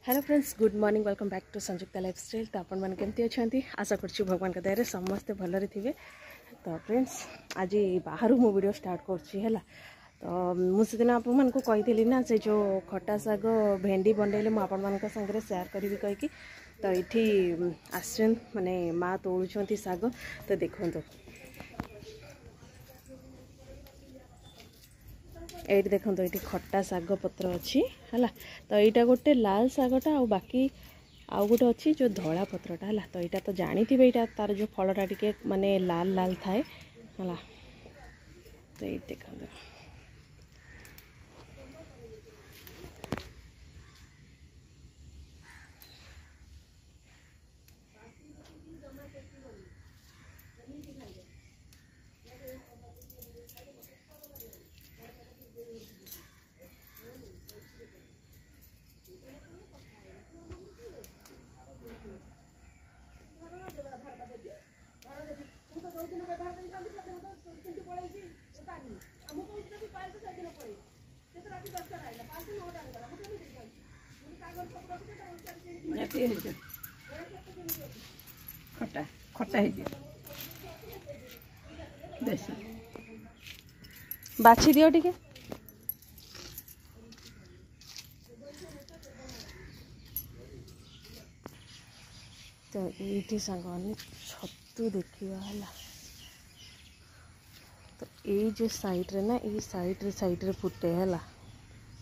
Hello friends, good morning, welcome back to Sanyukta lifestyle. तो आपण मैंने केमती अच्छा आशा कर भगवान का दया समस्ते भलरे थे। तो फ्रेंड्स आज बाहर मु वीडियो स्टार्ट कर तो मुझे आपण कही ना से जो खटा साग भेंडी बनइले मुझे सागर सेयार करी कहीकि तो ये आसन माने माँ तोड़ुंट साग। तो देखो ये देखो ये खटा साग पत्र अच्छी है। तो यहाँ गोटे लाल सागटा आ बाकी आउ गोटे अच्छी जो धला पत्रटा है। तो यहाँ तो जानी थे यहाँ तार जो फलटा टी माने लाल लाल थाए है। तो ये देखो खटा खटा देसी बाछी दियो टिके। तो ये सांग छतु देखा है। तो ये जो साइड रे ना ये साइड रे फुटे है।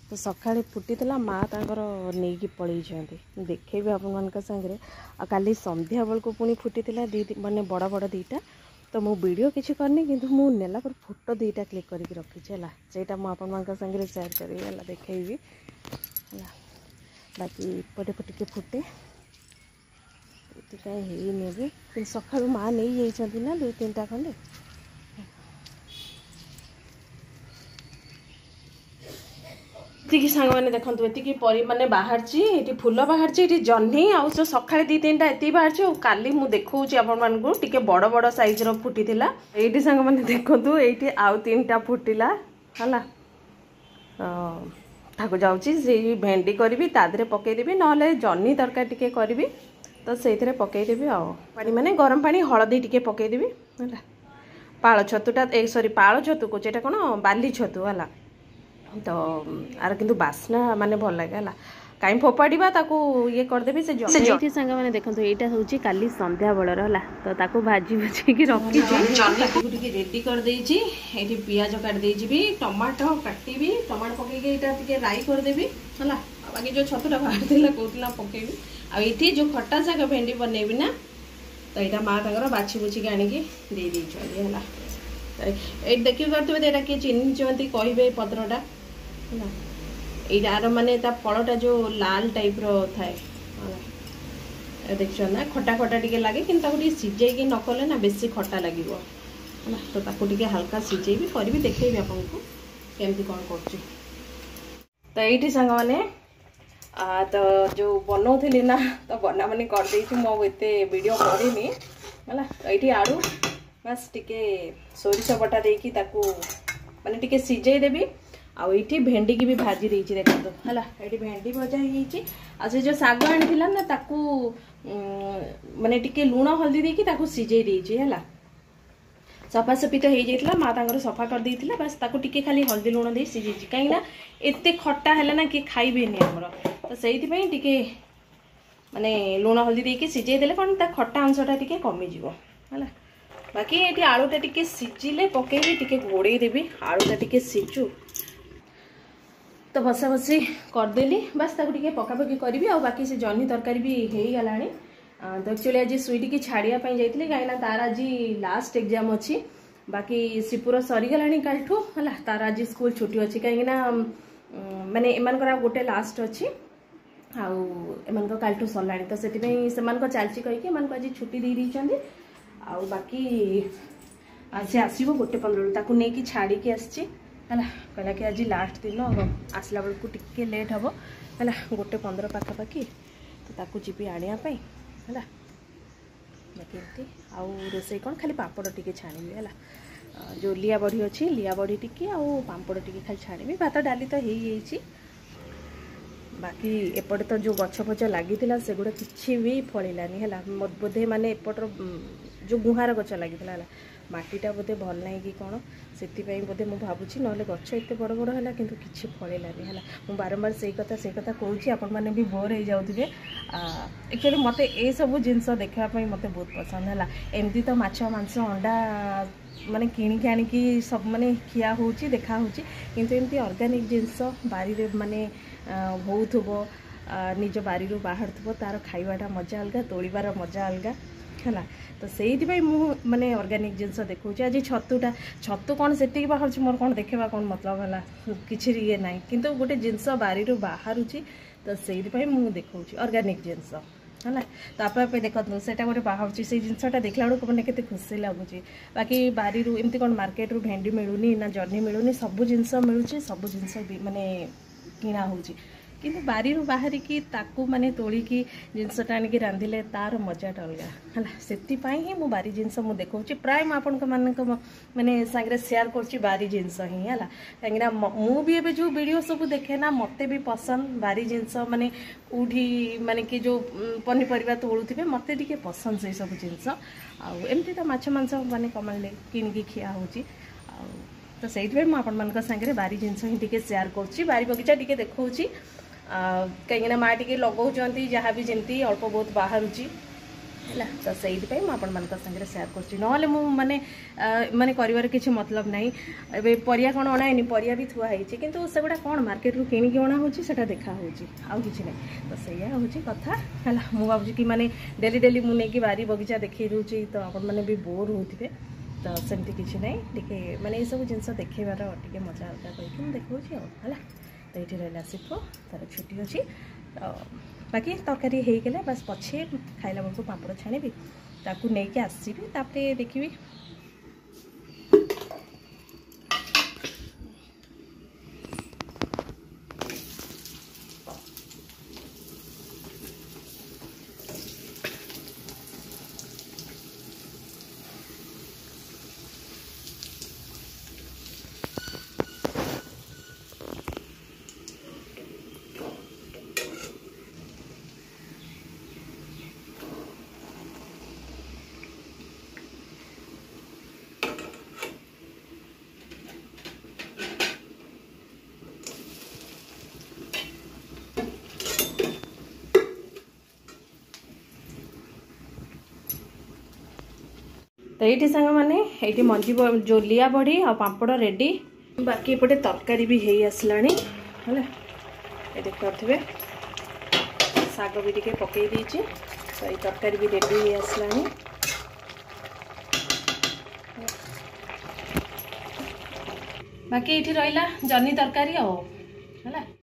तो सकाଳେ फुटीला माँ तांकर नहीं कि पलैंट देखेबी आपण सागर आ काली संध्या बेल को पुणी फुटीला माने बड़ बड़ दीटा। तो मु वीडियो किसी करनी किंतु मु नेला पर फोटो दीटा क्लिक करके रखी है सेटा मुझे सागर सेयार करी देखेबी। बाकी पटे पटे फुटे कहीं नहीं सका माँ नहीं जाती ना 2-3टा खंडे। ये सांग मैंने देखो ये परी माने बाहर ये फूल बाहर ये जह्नी आउ जो सका 2-3टा ये बाहर काली मुझे देखा आपण टे बड़ बड़ साइज फुटी ये सांग मैंने देखु ये आउ 3टा फुटिला है। ताको जाऊँगी भेंडी करी तादे पकईदेवी ना जह्नी तरकारी टे करी तो से पकईदेवी पानी माने गरम पानी हलदी टे पकईदेवी है। पाଳ छतुटा सॉरी पाଳ छतु को जेटा कौन बाली छतु है। तो आर किंतु बास्ना माने भल लगे है कहीं फोपाड़ा ताकू ये करदेवी से जो सांग मैंने देखो यहाँ हूँ काली संध्या बेलर है। तो ताकू भाजी भुजी रखी जल्दी रेडी कर देछि। ये पियाज काटदेवी टमाटो काटबी टमाटो पकईके यहाँ राई करदेवी है। बाकी जो छतुटा बाहर कहला पकईबी आठी जो खटा साग भेंडी बनईबी ना। तो यहाँ माँ तर बाछी बुछी आणिकी दे है। ये देखी पारे यहाँ किए चिन्हती कहे पत्रटा है। यार माने फलटा जो लाल टाइप रो थाए देख ना खटा खटा टी लगे कि सीझे नकले ना बेसी खटा लगे है। तो ताको हल्का सीझेबी करी देखेबी आपको केमती कौन कर। तो ये सांग मैंने तो जो बनाऊली ना तो बना बनी कर मुझे वीडियो करनी है। तो ये आलू बस टिके सोरिष बटा देकी ताकू माने टिके सीझे देबी आठी भेंडी की भी भाजी देछि देखो है। ये भेंडी भजा हो जो साग आनी ना ताकू माने टिके लुण हल्दी देकी ताकू सीझे देछि है। सफासफी तो हो जाता माँ तांकर सफा कर देथिला बस ताकू टिके खाली हल्दी लुण दे सीझे कहीं ना एते खट्टा है ना कि खाइबेनी हमर। तो से टिके माने लुण हल्दी देकी सीझे देले कौन ता खट्टा अंशटा टिके कमी जीवो है। बाकी ये आलूटा टिके सीझिले पकईबी टिके घोड़े देवी आलूटा टिके सीझु। तो बसा बसी करदेली बस ताकू टिके पकापकी करी आ बाकी से जह्नी तरकारी भी हो गलानी। तो एक्चुअली आज स्वीटी की छाड़ियापाई जाइए कहीं तार आज लास्ट एग्जाम अच्छी बाकी सिपुर सरीगलानी कालठू है। तार आज स्कूल छुट्टी अच्छी कहीं माने एम गोटे लास्ट अच्छी आम कालठू सरला। तो से चलती कहीकि आज छुट्टी दे दी आउ बाकी से आसो 1:15 ताकू नहीं छाड़ी है कहला कि आज लास्ट दिन आसला बेलू टिके लेट हम है 1:15 पाखापाखि। तो ताकू जी आनापी है बाकी आउ रोसे कौन खाली पापड़ टिके छाणी है। जो लिया बड़ी अच्छी लिया बड़ी टिके आउ पापड़ टिके खाली छाणी भात डाली तो हो बाकी एपटे तो जो गछ फच लगी से गुड़ा किसी भी फलिलानी है बोधे माने एपटर जो गुहार गछ लगी माटीटा बोधे भल ना कि कौन से बोधे मुझे भावुँ ना गछ एत बड़ बड़ है कि किसी फलिलानी है मुझे बारंबार से कथा कहूँ आपण मैंने भी बोर हो जाऊे एक्चुअली मत ये सब जिनस देखापी मत बहुत पसंद है एमती तो माछ मांस अंडा माने किणिक आनिकी सब माने खिया होची देखा होची किंतु एमती ऑर्गेनिक जिनस बारी माने होउथबो निज बारी बाहर थबो तार खाइबाटा मजा अलग तोड़बार मजा अलग है तो से माने ऑर्गेनिक जिनस देखा आज छतुटा छतु कौन से बाहर मोर कौन देखा कौन मतलब है किसी ये ना किंतु गोटे जिनस बारी बाहर तो से देखा ऑर्गेनिक जिनस है तापर देखो से गोटे बाहर से जिनसा देखला बेलू मैंने केते खुशी लगुच बाकी बारी एमती कौन मार्केट रू भेंडी मिलूनी ना जर्नी मिलूनी सब जिनस मिलूँ सब जिनस माने किणा हो किंतु बारी बाहर की ताकू माने तोड़िकी जिनसटा आनिकी रांधिले तार मजाटा अलग है से ही मु बारी जिनस मु देखा प्राय मुझे माने सांगे शेयर कर बारी जिनस ही है कहीं मु भी एबे जो वीडियो सब देखे ना मते भी पसंद बारी जिनस माने कौटी माने कि जो पनीपरिया तोड़ुवे मते टिके पसंद से सब जिनस आमती तो माछ मांस माने कमाले किणिकी खिया होची तो से मुझे बारी जिनस ही टिके शेयर कर बारी बगीचा टिके देखा कहीं माँ टी लगाऊँ जहाँ भी जमी अल्प बहुत बाहर है तो से मुझे शेयर कर माने माने कर किसी मतलब ना ए परिया कौन अणाएनि परिया भी थुआई किंतु से गुड़ा कौन मार्केट रू किणिकी अणा हो देखा आउ कि ना तो सैया हूँ कथा है मुझे भावुँ कि माने डेली डेली मुझे बारी बगीचा देखी दूसरी तो आपण मैंने भी बोर होते तो सेमती किसी ना टे माने ये सब जिनस देखेबार टे मजा अलग कहीकि देखा है तो ये रहा सिर्फ तार छुट्टी अच्छी तो बाकी तरकारी हो गले बस पछे खाइला बेलू पापड़ छाणी ताकू नहीं आसबि तापर देखी तो ये सांग मैंने ये मंजी जो लिया बड़ी आ पापड़ रेडी बाकी एपटे तरकारी भी हो आसला है ये देखिए शाग भी टे पकई देची तो ये तरकारी भी रेडी हो आसला बाकी ये रहा जन्नी तरकारी है।